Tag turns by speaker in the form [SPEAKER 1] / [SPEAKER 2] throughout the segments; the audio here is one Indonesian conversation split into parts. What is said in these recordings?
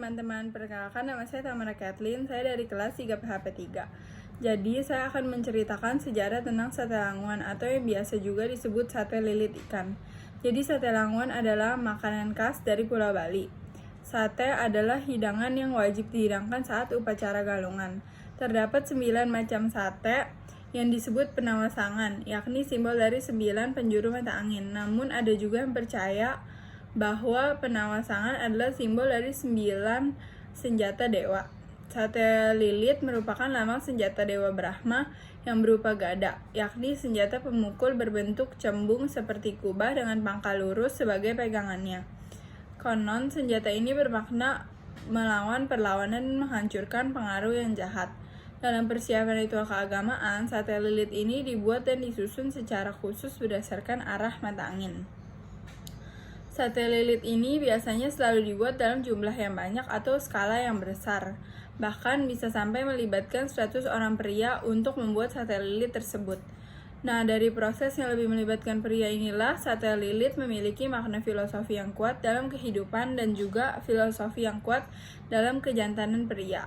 [SPEAKER 1] teman-teman, perkenalkan nama saya Tamara Kathleen, saya dari kelas 3 PHP 3. Jadi, saya akan menceritakan sejarah tentang sate languan atau yang biasa juga disebut sate lilit ikan. Jadi, sate languan adalah makanan khas dari Pulau Bali. Sate adalah hidangan yang wajib dihidangkan saat upacara galungan. Terdapat 9 macam sate yang disebut penawasangan, yakni simbol dari 9 penjuru mata angin. Namun, ada juga yang percaya bahwa penawasangan adalah simbol dari 9 senjata dewa. Sate lilit merupakan lambang senjata dewa Brahma yang berupa gada, yakni senjata pemukul berbentuk cembung seperti kubah dengan pangkal lurus sebagai pegangannya. Konon, senjata ini bermakna melawan perlawanan dan menghancurkan pengaruh yang jahat. Dalam persiapan ritual keagamaan, sate lilit ini dibuat dan disusun secara khusus berdasarkan arah mata angin. Sate lilit ini biasanya selalu dibuat dalam jumlah yang banyak atau skala yang besar. Bahkan bisa sampai melibatkan 100 orang pria untuk membuat sate lilit tersebut. Nah, dari proses yang lebih melibatkan pria inilah sate lilit memiliki makna filosofi yang kuat dalam kehidupan dan juga filosofi yang kuat dalam kejantanan pria.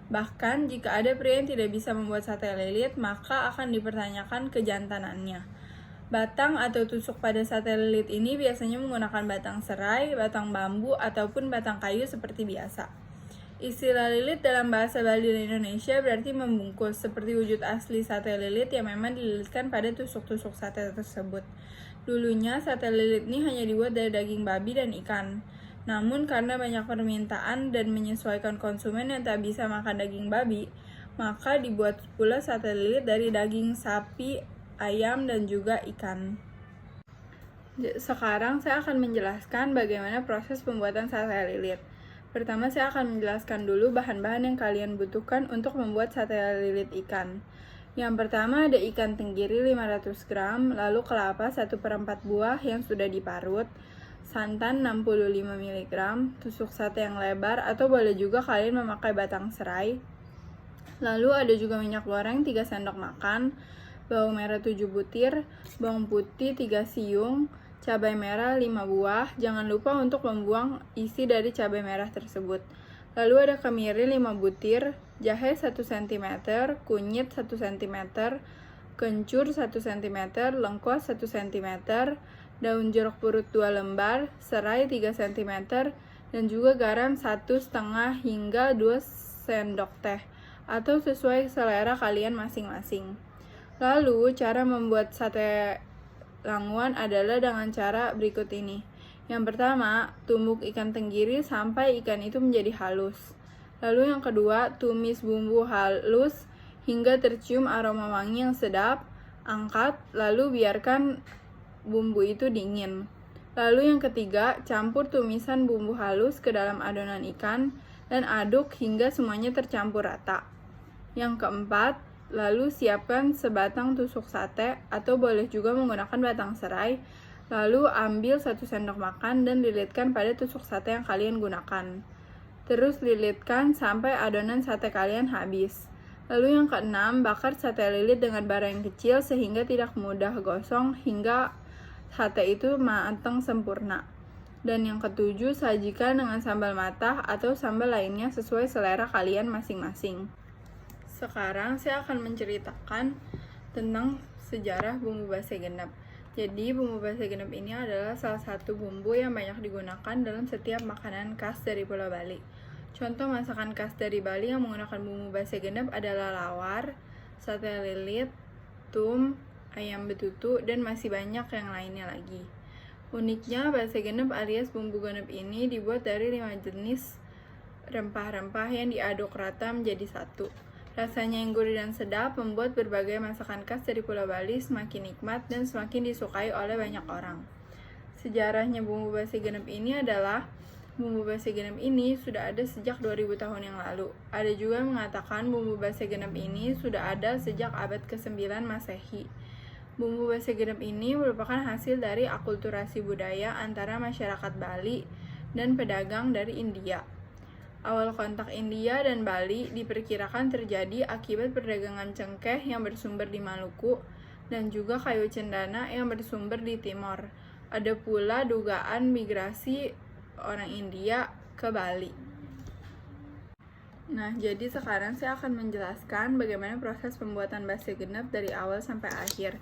[SPEAKER 1] Bahkan jika ada pria yang tidak bisa membuat sate lilit, maka akan dipertanyakan kejantanannya. Batang atau tusuk pada sate lilit ini biasanya menggunakan batang serai, batang bambu, ataupun batang kayu seperti biasa. Istilah lilit dalam bahasa Bali dan Indonesia berarti membungkus, seperti wujud asli sate lilit yang memang dililitkan pada tusuk-tusuk sate tersebut. Dulunya sate lilit ini hanya dibuat dari daging babi dan ikan. Namun karena banyak permintaan dan menyesuaikan konsumen yang tak bisa makan daging babi, maka dibuat pula sate lilit dari daging sapi, ayam, dan juga ikan. Sekarang saya akan menjelaskan bagaimana proses pembuatan sate lilit. Pertama, saya akan menjelaskan dulu bahan-bahan yang kalian butuhkan untuk membuat sate lilit ikan. Yang pertama ada ikan tenggiri 500 gram, lalu kelapa 1/4 buah yang sudah diparut, santan 65 mg, tusuk sate yang lebar atau boleh juga kalian memakai batang serai. Lalu ada juga minyak goreng 3 sendok makan, bawang merah 7 butir, bawang putih 3 siung, cabai merah 5 buah. Jangan lupa untuk membuang isi dari cabai merah tersebut. Lalu ada kemiri 5 butir, jahe 1 cm, kunyit 1 cm, kencur 1 cm, lengkuas 1 cm, daun jeruk purut 2 lembar, serai 3 cm, dan juga garam 1,5 hingga 2 sendok teh, atau sesuai selera kalian masing-masing. Lalu, cara membuat sate languan adalah dengan cara berikut ini. Yang pertama, tumbuk ikan tenggiri sampai ikan itu menjadi halus. Lalu yang kedua, tumis bumbu halus hingga tercium aroma wangi yang sedap. Angkat, lalu biarkan bumbu itu dingin. Lalu yang ketiga, campur tumisan bumbu halus ke dalam adonan ikan dan aduk hingga semuanya tercampur rata. Yang keempat, lalu siapkan sebatang tusuk sate atau boleh juga menggunakan batang serai. Lalu ambil 1 sendok makan dan lilitkan pada tusuk sate yang kalian gunakan. Terus lilitkan sampai adonan sate kalian habis. Lalu yang keenam, bakar sate lilit dengan bara yang kecil sehingga tidak mudah gosong hingga sate itu matang sempurna. Dan yang ketujuh, sajikan dengan sambal matah atau sambal lainnya sesuai selera kalian masing-masing. Sekarang saya akan menceritakan tentang sejarah bumbu base genep. Jadi bumbu base genep ini adalah salah satu bumbu yang banyak digunakan dalam setiap makanan khas dari Pulau Bali. Contoh masakan khas dari Bali yang menggunakan bumbu base genep adalah lawar, sate lilit, tum, ayam betutu, dan masih banyak yang lainnya lagi. Uniknya, base genep alias bumbu genep ini dibuat dari 5 jenis rempah-rempah yang diaduk rata menjadi satu. Rasanya yang gurih dan sedap membuat berbagai masakan khas dari Pulau Bali semakin nikmat dan semakin disukai oleh banyak orang. Sejarahnya bumbu base genep ini adalah bumbu base genep ini sudah ada sejak 2000 tahun yang lalu. Ada juga yang mengatakan bumbu base genep ini sudah ada sejak abad ke-9 Masehi. Bumbu base genep ini merupakan hasil dari akulturasi budaya antara masyarakat Bali dan pedagang dari India. Awal kontak India dan Bali diperkirakan terjadi akibat perdagangan cengkeh yang bersumber di Maluku dan juga kayu cendana yang bersumber di Timor. Ada pula dugaan migrasi orang India ke Bali. Nah, jadi sekarang saya akan menjelaskan bagaimana proses pembuatan base genep dari awal sampai akhir.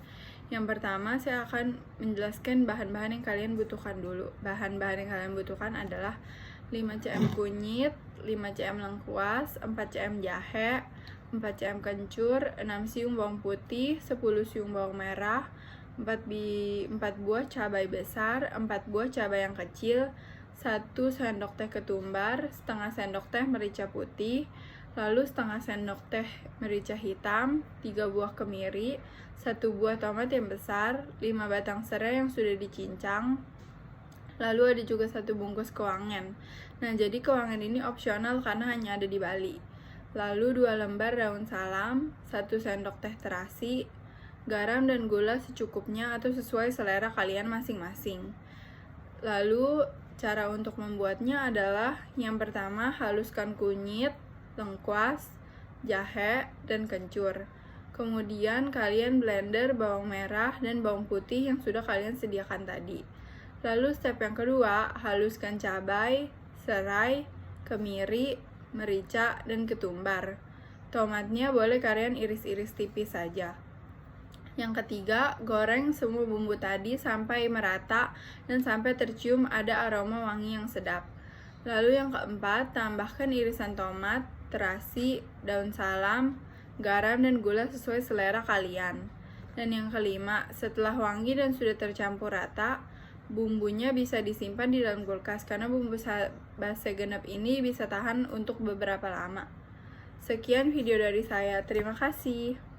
[SPEAKER 1] Yang pertama, saya akan menjelaskan bahan-bahan yang kalian butuhkan dulu. Bahan-bahan yang kalian butuhkan adalah 5 cm kunyit, 5 cm lengkuas, 4 cm jahe, 4 cm kencur, 6 siung bawang putih, 10 siung bawang merah, 4 buah cabai besar, 4 buah cabai yang kecil, 1 sendok teh ketumbar, setengah sendok teh merica putih, lalu setengah sendok teh merica hitam, 3 buah kemiri, 1 buah tomat yang besar, 5 batang serai yang sudah dicincang, lalu ada juga 1 bungkus kewangan. Nah, jadi kewangan ini opsional karena hanya ada di Bali. Lalu 2 lembar daun salam, 1 sendok teh terasi, garam dan gula secukupnya atau sesuai selera kalian masing-masing. Lalu cara untuk membuatnya adalah yang pertama, haluskan kunyit, lengkuas, jahe, dan kencur. Kemudian kalian blender bawang merah dan bawang putih yang sudah kalian sediakan tadi. Lalu step yang kedua, haluskan cabai, serai, kemiri, merica, dan ketumbar. Tomatnya boleh kalian iris-iris tipis saja. Yang ketiga, goreng semua bumbu tadi sampai merata dan sampai tercium ada aroma wangi yang sedap. Lalu yang keempat, tambahkan irisan tomat, terasi, daun salam, garam, dan gula sesuai selera kalian. Dan yang kelima, setelah wangi dan sudah tercampur rata, bumbunya bisa disimpan di dalam kulkas karena bumbu base genep ini bisa tahan untuk beberapa lama. Sekian video dari saya, terima kasih.